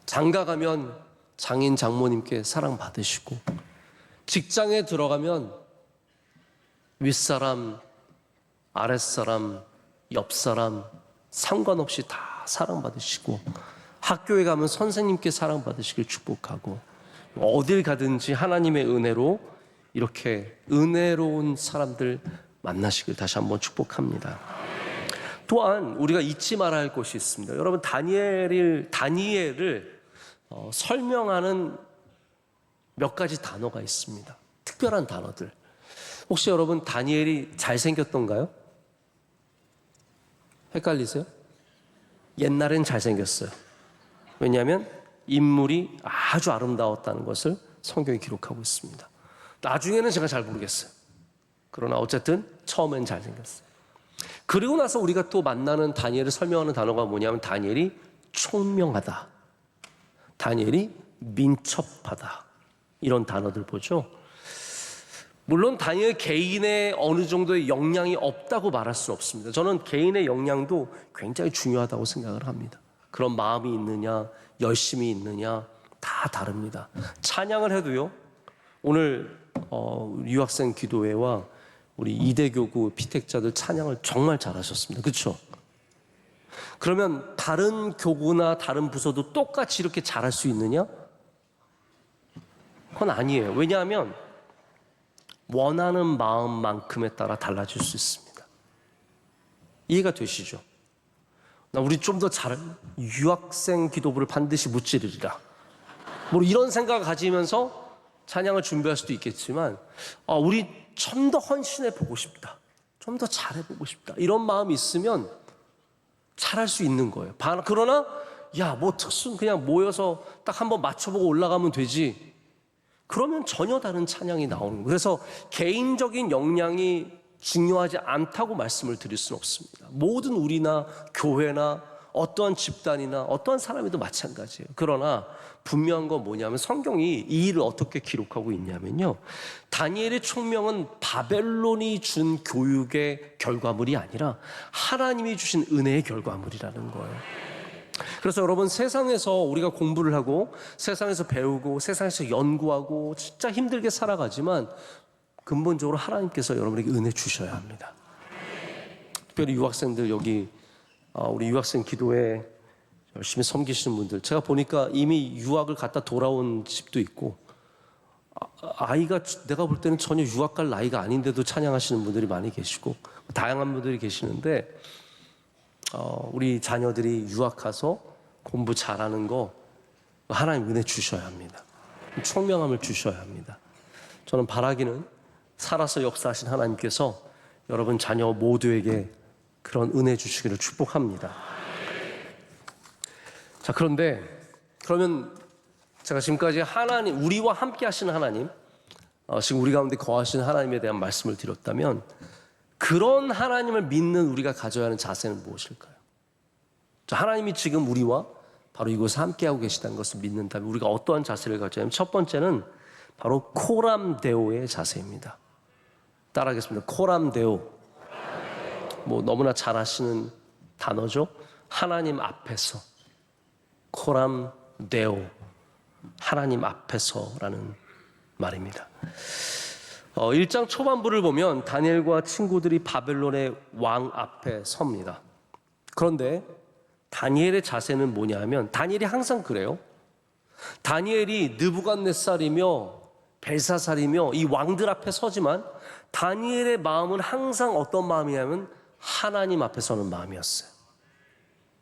장가 가면 장인 장모님께 사랑 받으시고, 직장에 들어가면 윗사람, 아랫사람, 옆사람 상관없이 다 사랑 받으시고, 학교에 가면 선생님께 사랑 받으시길 축복하고, 어딜 가든지 하나님의 은혜로 이렇게 은혜로운 사람들 만나시길 다시 한번 축복합니다. 또한 우리가 잊지 말아야 할 것이 있습니다. 여러분, 다니엘을 설명하는 몇 가지 단어가 있습니다. 특별한 단어들. 혹시 여러분, 다니엘이 잘생겼던가요? 헷갈리세요? 옛날엔 잘생겼어요. 왜냐하면 인물이 아주 아름다웠다는 것을 성경이 기록하고 있습니다. 나중에는 제가 잘 모르겠어요. 그러나 어쨌든 처음엔 잘생겼어요. 그리고 나서 우리가 또 만나는 다니엘을 설명하는 단어가 뭐냐면, 다니엘이 총명하다, 다니엘이 민첩하다, 이런 단어들 보죠. 물론 다니엘 개인의 어느 정도의 역량이 없다고 말할 수는 없습니다. 저는 개인의 역량도 굉장히 중요하다고 생각을 합니다. 그런 마음이 있느냐, 열심이 있느냐 다 다릅니다. 찬양을 해도요, 오늘 유학생 기도회와 우리 이대교구 피택자들 찬양을 정말 잘하셨습니다. 그렇죠? 그러면 다른 교구나 다른 부서도 똑같이 이렇게 잘할 수 있느냐? 그건 아니에요. 왜냐하면 원하는 마음만큼에 따라 달라질 수 있습니다. 이해가 되시죠? 우리 좀 더 잘한 유학생 기도부를 반드시 무찌르리라, 뭐 이런 생각을 가지면서 찬양을 준비할 수도 있겠지만, 우리 좀 더 헌신해 보고 싶다, 좀 더 잘해 보고 싶다, 이런 마음이 있으면 잘할 수 있는 거예요. 그러나 뭐 특순 그냥 모여서 딱 한번 맞춰보고 올라가면 되지, 그러면 전혀 다른 찬양이 나오는 거예요. 그래서 개인적인 역량이 중요하지 않다고 말씀을 드릴 수는 없습니다. 모든 우리나 교회나 어떠한 집단이나 어떠한 사람에도 마찬가지예요. 그러나 분명한 건 뭐냐면 성경이 이 일을 어떻게 기록하고 있냐면요, 다니엘의 총명은 바벨론이 준 교육의 결과물이 아니라 하나님이 주신 은혜의 결과물이라는 거예요. 그래서 여러분, 세상에서 우리가 공부를 하고 세상에서 배우고 세상에서 연구하고 진짜 힘들게 살아가지만 근본적으로 하나님께서 여러분에게 은혜 주셔야 합니다. 특별히 유학생들, 여기 우리 유학생 기도회 열심히 섬기시는 분들, 제가 보니까 이미 유학을 갔다 돌아온 집도 있고, 아이가 내가 볼 때는 전혀 유학 갈 나이가 아닌데도 찬양하시는 분들이 많이 계시고, 다양한 분들이 계시는데, 우리 자녀들이 유학 가서 공부 잘하는 거 하나님 은혜 주셔야 합니다. 총명함을 주셔야 합니다. 저는 바라기는 살아서 역사하신 하나님께서 여러분 자녀 모두에게 그런 은혜 주시기를 축복합니다. 자, 그러면 제가 지금까지 하나님, 우리와 함께 하시는 하나님, 지금 우리 가운데 거하시는 하나님에 대한 말씀을 드렸다면, 그런 하나님을 믿는 우리가 가져야 하는 자세는 무엇일까요? 자, 하나님이 지금 우리와 바로 이곳에 함께하고 계시다는 것을 믿는다면 우리가 어떠한 자세를 가져야 하냐면, 첫 번째는 바로 코람데오의 자세입니다. 따라하겠습니다. 코람데오. 뭐 너무나 잘 아시는 단어죠. 하나님 앞에서. 코람데오. 하나님 앞에서라는 말입니다. 1장 초반부를 보면 다니엘과 친구들이 바벨론의 왕 앞에 섭니다. 그런데 다니엘의 자세는 뭐냐 하면, 다니엘이 항상 그래요. 다니엘이 느부갓네살이며 벨사살이며 이 왕들 앞에 서지만 다니엘의 마음은 항상 어떤 마음이냐면 하나님 앞에 서는 마음이었어요.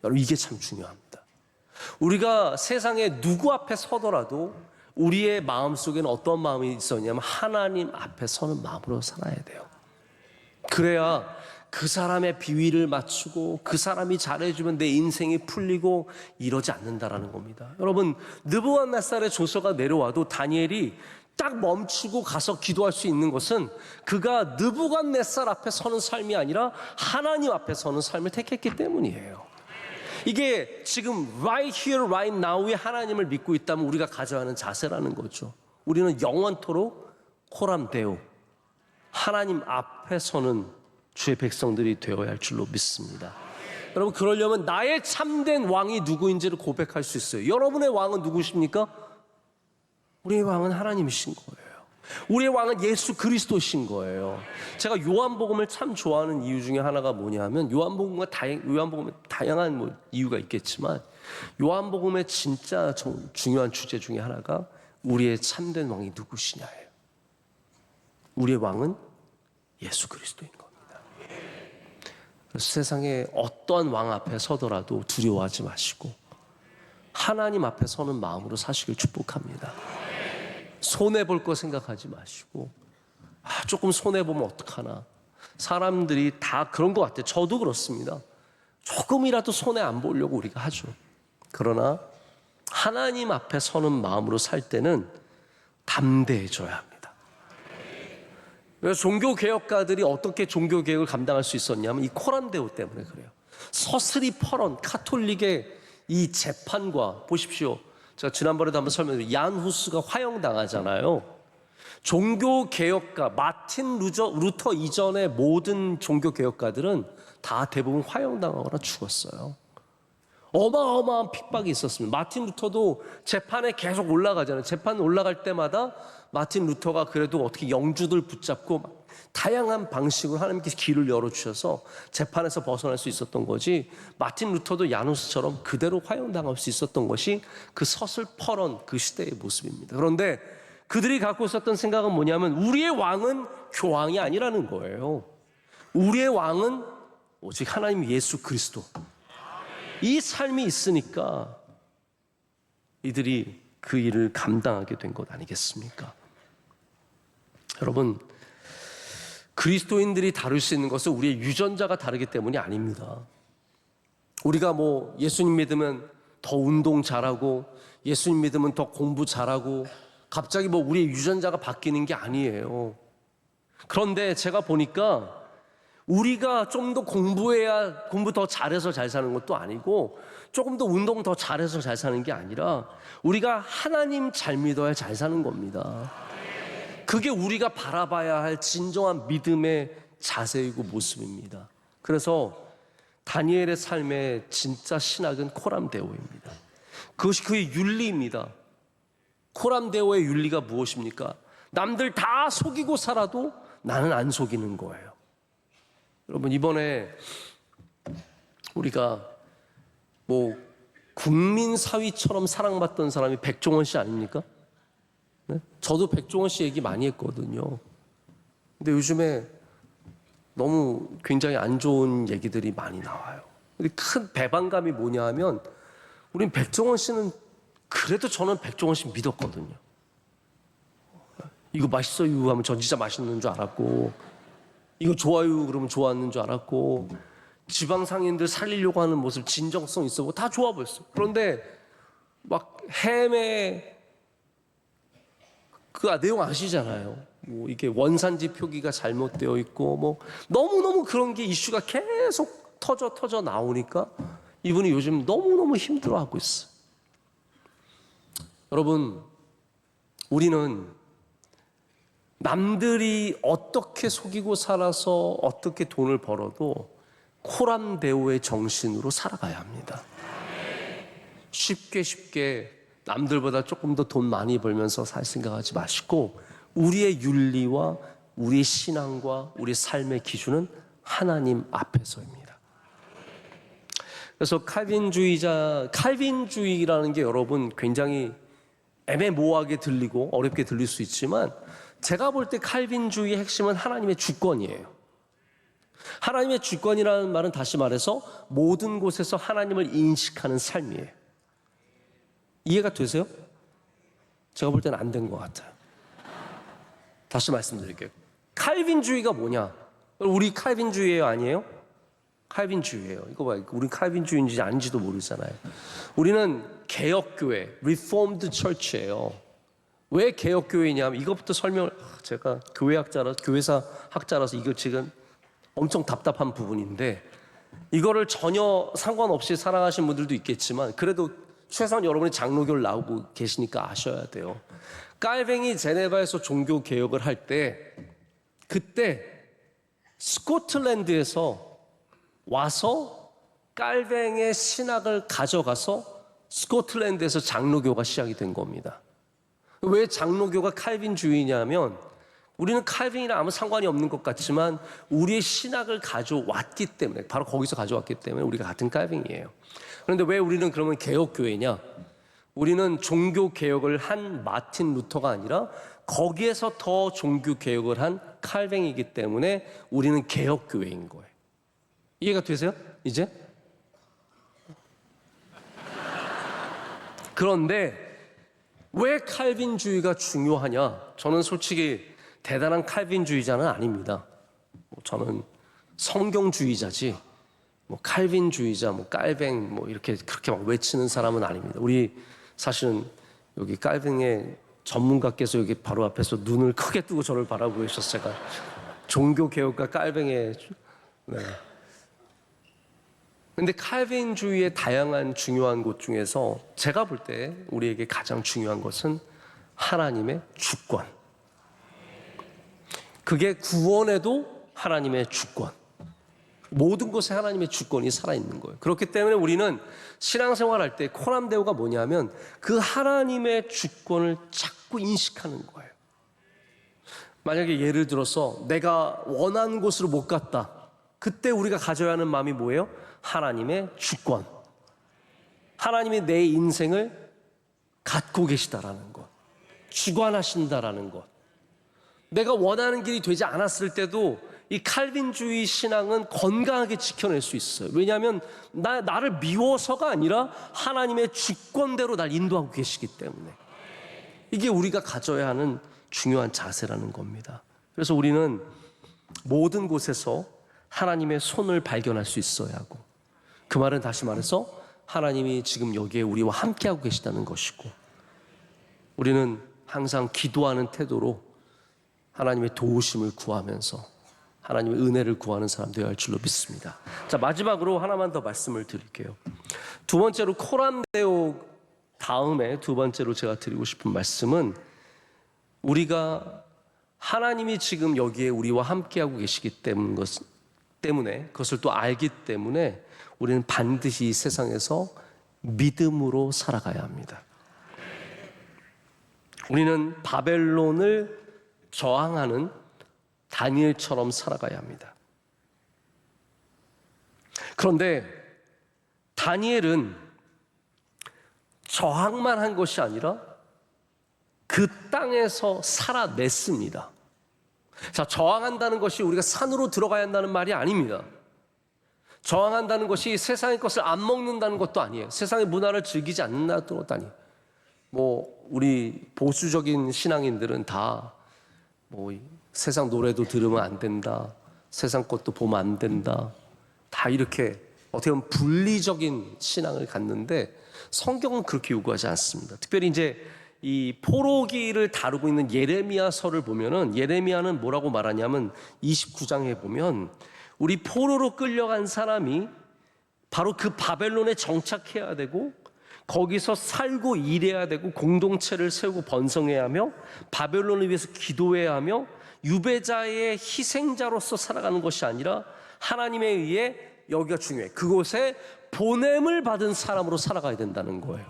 여러분, 이게 참 중요합니다. 우리가 세상에 누구 앞에 서더라도 우리의 마음속에는 어떤 마음이 있었냐면 하나님 앞에 서는 마음으로 살아야 돼요. 그래야 그 사람의 비위를 맞추고 그 사람이 잘해주면 내 인생이 풀리고 이러지 않는다라는 겁니다. 여러분, 느부갓네살의 조서가 내려와도 다니엘이 딱 멈추고 가서 기도할 수 있는 것은 그가 느부갓네살 앞에 서는 삶이 아니라 하나님 앞에 서는 삶을 택했기 때문이에요. 이게 지금 right here, right now의 하나님을 믿고 있다면 우리가 가져야 하는 자세라는 거죠. 우리는 영원토록 코람데오, 하나님 앞에 서는 주의 백성들이 되어야 할 줄로 믿습니다. 여러분, 그러려면 나의 참된 왕이 누구인지를 고백할 수 있어요. 여러분의 왕은 누구십니까? 우리의 왕은 하나님이신 거예요. 우리의 왕은 예수 그리스도신 거예요. 제가 요한복음을 참 좋아하는 이유 중에 하나가 뭐냐 하면, 요한복음에 다양한 이유가 있겠지만 요한복음의 진짜 중요한 주제 중에 하나가 우리의 참된 왕이 누구시냐예요. 우리의 왕은 예수 그리스도인 겁니다. 그래서 세상에 어떠한 왕 앞에 서더라도 두려워하지 마시고 하나님 앞에 서는 마음으로 사시길 축복합니다. 손해볼 거 생각하지 마시고, 조금 손해보면 어떡하나. 사람들이 다 그런 것 같아요. 저도 그렇습니다. 조금이라도 손해 안 보려고 우리가 하죠. 그러나 하나님 앞에 서는 마음으로 살 때는 담대해져야 합니다. 그래서 종교개혁가들이 어떻게 종교개혁을 감당할 수 있었냐면 이 코람데오 때문에 그래요. 서슬이 펄언 카톨릭의 이 재판과, 보십시오. 제가 지난번에도 한번 설명드렸는데 얀 후스가 화형당하잖아요. 종교개혁가 마틴 루터 이전의 모든 종교개혁가들은 다 대부분 화형당하거나 죽었어요. 어마어마한 핍박이 있었습니다. 마틴 루터도 재판에 계속 올라가잖아요. 재판 올라갈 때마다 마틴 루터가 그래도 어떻게 영주들 붙잡고 다양한 방식으로 하나님께서 길을 열어주셔서 재판에서 벗어날 수 있었던 거지, 마틴 루터도 야누스처럼 그대로 화형당할 수 있었던 것이 그 서슬퍼런 그 시대의 모습입니다. 그런데 그들이 갖고 있었던 생각은 뭐냐면 우리의 왕은 교황이 아니라는 거예요. 우리의 왕은 오직 하나님 예수 그리스도. 이 삶이 있으니까 이들이 그 일을 감당하게 된 것 아니겠습니까? 여러분, 그리스도인들이 다룰 수 있는 것은 우리의 유전자가 다르기 때문이 아닙니다. 우리가 예수님 믿으면 더 운동 잘하고 예수님 믿으면 더 공부 잘하고 갑자기 우리의 유전자가 바뀌는 게 아니에요. 그런데 제가 보니까 우리가 좀 더 공부 더 잘해서 잘 사는 것도 아니고 조금 더 운동 더 잘해서 잘 사는 게 아니라 우리가 하나님 잘 믿어야 잘 사는 겁니다. 그게 우리가 바라봐야 할 진정한 믿음의 자세이고 모습입니다. 그래서 다니엘의 삶의 진짜 신학은 코람데오입니다. 그것이 그의 윤리입니다. 코람데오의 윤리가 무엇입니까? 남들 다 속이고 살아도 나는 안 속이는 거예요. 여러분, 이번에 우리가 국민사위처럼 사랑받던 사람이 백종원 씨 아닙니까? 네? 저도 백종원 씨 얘기 많이 했거든요. 근데 요즘에 너무 굉장히 안 좋은 얘기들이 많이 나와요. 근데 큰 배반감이 뭐냐 하면 우린 백종원 씨는 그래도 저는 백종원 씨 믿었거든요. 이거 맛있어요 하면 전 진짜 맛있는 줄 알았고, 이거 좋아요 그러면 좋았는 줄 알았고, 지방상인들 살리려고 하는 모습 진정성 있어 보고 다 좋아 보였어요. 그런데 막 햄에 내용 아시잖아요. 이게 원산지 표기가 잘못되어 있고 너무너무 그런 게 이슈가 계속 터져 나오니까 이분이 요즘 너무너무 힘들어하고 있어요. 여러분, 우리는 남들이 어떻게 속이고 살아서 어떻게 돈을 벌어도 코람데오의 정신으로 살아가야 합니다. 쉽게 남들보다 조금 더 돈 많이 벌면서 살 생각하지 마시고 우리의 윤리와 우리의 신앙과 우리의 삶의 기준은 하나님 앞에서입니다. 그래서 칼빈주의라는 게 여러분 굉장히 애매모호하게 들리고 어렵게 들릴 수 있지만 제가 볼 때 칼빈주의의 핵심은 하나님의 주권이에요. 하나님의 주권이라는 말은 다시 말해서 모든 곳에서 하나님을 인식하는 삶이에요. 이해가 되세요? 제가 볼 때는 안 된 것 같아요. 다시 말씀드릴게요. 칼빈주의가 뭐냐? 우리 칼빈주의예요, 아니에요? 칼빈주의예요. 이거 봐요. 우리 칼빈주의인지 아닌지도 모르잖아요. 우리는 개혁교회, Reformed Church예요. 왜 개혁교회냐면 이것부터 제가 교회사 학자라서 이거 지금 엄청 답답한 부분인데 이거를 전혀 상관없이 살아가신 분들도 있겠지만 그래도 최소한 여러분이 장로교를 나오고 계시니까 아셔야 돼요. 깔뱅이 제네바에서 종교 개혁을 할 때 그때 스코틀랜드에서 와서 깔뱅의 신학을 가져가서 스코틀랜드에서 장로교가 시작이 된 겁니다. 왜 장로교가 칼빈주의냐면 우리는 칼빈이랑 아무 상관이 없는 것 같지만 우리의 신학을 가져왔기 때문에 바로 거기서 가져왔기 때문에 우리가 같은 칼빈이에요. 그런데 왜 우리는 그러면 개혁교회냐? 우리는 종교개혁을 한 마틴 루터가 아니라 거기에서 더 종교개혁을 한 칼뱅이기 때문에 우리는 개혁교회인 거예요. 이해가 되세요? 이제? 그런데 왜 칼빈주의가 중요하냐? 저는 솔직히 대단한 칼빈주의자는 아닙니다. 저는 성경주의자지 칼빈주의자, 깔뱅 이렇게 그렇게 막 외치는 사람은 아닙니다. 우리 사실은 여기 깔뱅의 전문가께서 여기 바로 앞에서 눈을 크게 뜨고 저를 바라보고 계셔서 제가 종교개혁과 깔뱅의 근데 칼빈주의의 다양한 중요한 곳 중에서 제가 볼 때 우리에게 가장 중요한 것은 하나님의 주권. 그게 구원에도 하나님의 주권. 모든 것에 하나님의 주권이 살아있는 거예요. 그렇기 때문에 우리는 신앙생활할 때 코람데오가 뭐냐면 그 하나님의 주권을 자꾸 인식하는 거예요. 만약에 예를 들어서 내가 원하는 곳으로 못 갔다. 그때 우리가 가져야 하는 마음이 뭐예요? 하나님의 주권. 하나님이 내 인생을 갖고 계시다라는 것. 주관하신다라는 것. 내가 원하는 길이 되지 않았을 때도 이 칼빈주의 신앙은 건강하게 지켜낼 수 있어요. 왜냐하면 나를 미워서가 아니라 하나님의 주권대로 날 인도하고 계시기 때문에. 이게 우리가 가져야 하는 중요한 자세라는 겁니다. 그래서 우리는 모든 곳에서 하나님의 손을 발견할 수 있어야 하고, 그 말은 다시 말해서 하나님이 지금 여기에 우리와 함께하고 계시다는 것이고, 우리는 항상 기도하는 태도로 하나님의 도우심을 구하면서 하나님의 은혜를 구하는 사람 되어야 할 줄로 믿습니다. 자, 마지막으로 하나만 더 말씀을 드릴게요. 두 번째로 코란데오 다음에 두 번째로 제가 드리고 싶은 말씀은 우리가 하나님이 지금 여기에 우리와 함께하고 계시기 때문에 그것을 또 알기 때문에 우리는 반드시 이 세상에서 믿음으로 살아가야 합니다. 우리는 바벨론을 저항하는 다니엘처럼 살아가야 합니다. 그런데 다니엘은 저항만 한 것이 아니라 그 땅에서 살아냈습니다. 자, 저항한다는 것이 우리가 산으로 들어가야 한다는 말이 아닙니다. 저항한다는 것이 세상의 것을 안 먹는다는 것도 아니에요. 세상의 문화를 즐기지 않는다는 것도 아니에요. 우리 보수적인 신앙인들은 다 세상 노래도 들으면 안 된다, 세상 것도 보면 안 된다, 다 이렇게 어떻게 보면 분리적인 신앙을 갖는데 성경은 그렇게 요구하지 않습니다. 특별히 이제 이 포로기를 다루고 있는 예레미야서를 보면은 예레미야는 뭐라고 말하냐면 29장에 보면 우리 포로로 끌려간 사람이 바로 그 바벨론에 정착해야 되고 거기서 살고 일해야 되고 공동체를 세우고 번성해야 하며 바벨론을 위해서 기도해야 하며 유배자의 희생자로서 살아가는 것이 아니라 하나님에 의해, 여기가 중요해, 그곳에 보냄을 받은 사람으로 살아가야 된다는 거예요.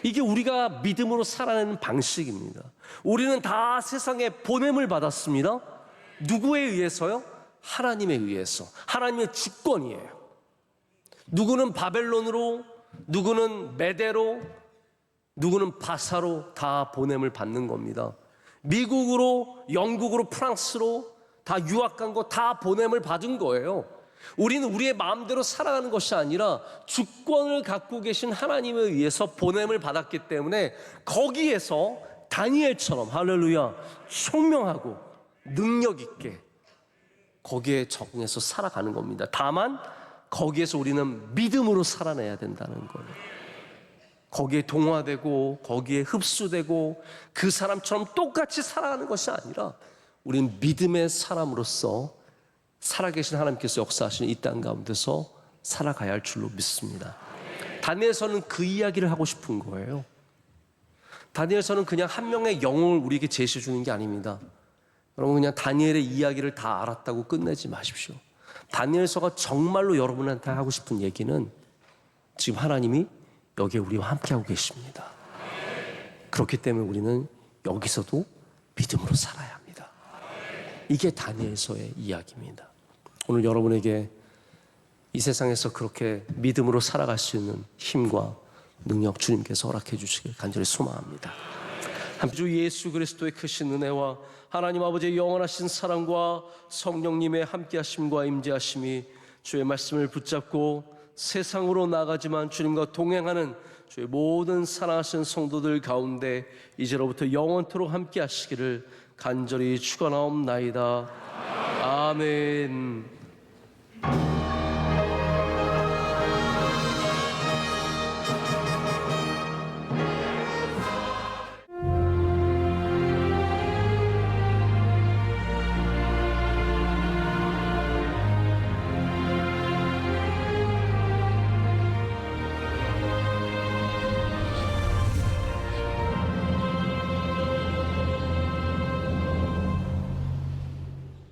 이게 우리가 믿음으로 살아내는 방식입니다. 우리는 다 세상에 보냄을 받았습니다. 누구에 의해서요? 하나님에 의해서. 하나님의 주권이에요. 누구는 바벨론으로, 누구는 메대로, 누구는 바사로 다 보냄을 받는 겁니다. 미국으로, 영국으로, 프랑스로 다 유학 간 거 다 보냄을 받은 거예요. 우리는 우리의 마음대로 살아가는 것이 아니라 주권을 갖고 계신 하나님에 의해서 보냄을 받았기 때문에 거기에서 다니엘처럼, 할렐루야, 총명하고 능력 있게 거기에 적응해서 살아가는 겁니다. 다만 거기에서 우리는 믿음으로 살아내야 된다는 거예요. 거기에 동화되고 거기에 흡수되고 그 사람처럼 똑같이 살아가는 것이 아니라 우리는 믿음의 사람으로서 살아계신 하나님께서 역사하시는 이 땅 가운데서 살아가야 할 줄로 믿습니다. 다니엘서는 그 이야기를 하고 싶은 거예요. 다니엘서는 그냥 한 명의 영웅을 우리에게 제시해 주는 게 아닙니다. 여러분, 그냥 다니엘의 이야기를 다 알았다고 끝내지 마십시오. 다니엘서가 정말로 여러분한테 하고 싶은 얘기는 지금 하나님이 여기에 우리와 함께하고 계십니다. 그렇기 때문에 우리는 여기서도 믿음으로 살아야 합니다. 이게 다니엘서의 이야기입니다. 오늘 여러분에게 이 세상에서 그렇게 믿음으로 살아갈 수 있는 힘과 능력 주님께서 허락해 주시길 간절히 소망합니다. 주 예수 그리스도의 크신 은혜와 하나님 아버지의 영원하신 사랑과 성령님의 함께하심과 임재하심이 주의 말씀을 붙잡고 세상으로 나가지만 주님과 동행하는 주의 모든 사랑하신 성도들 가운데 이제로부터 영원토록 함께하시기를 간절히 축원하옵나이다. 아멘.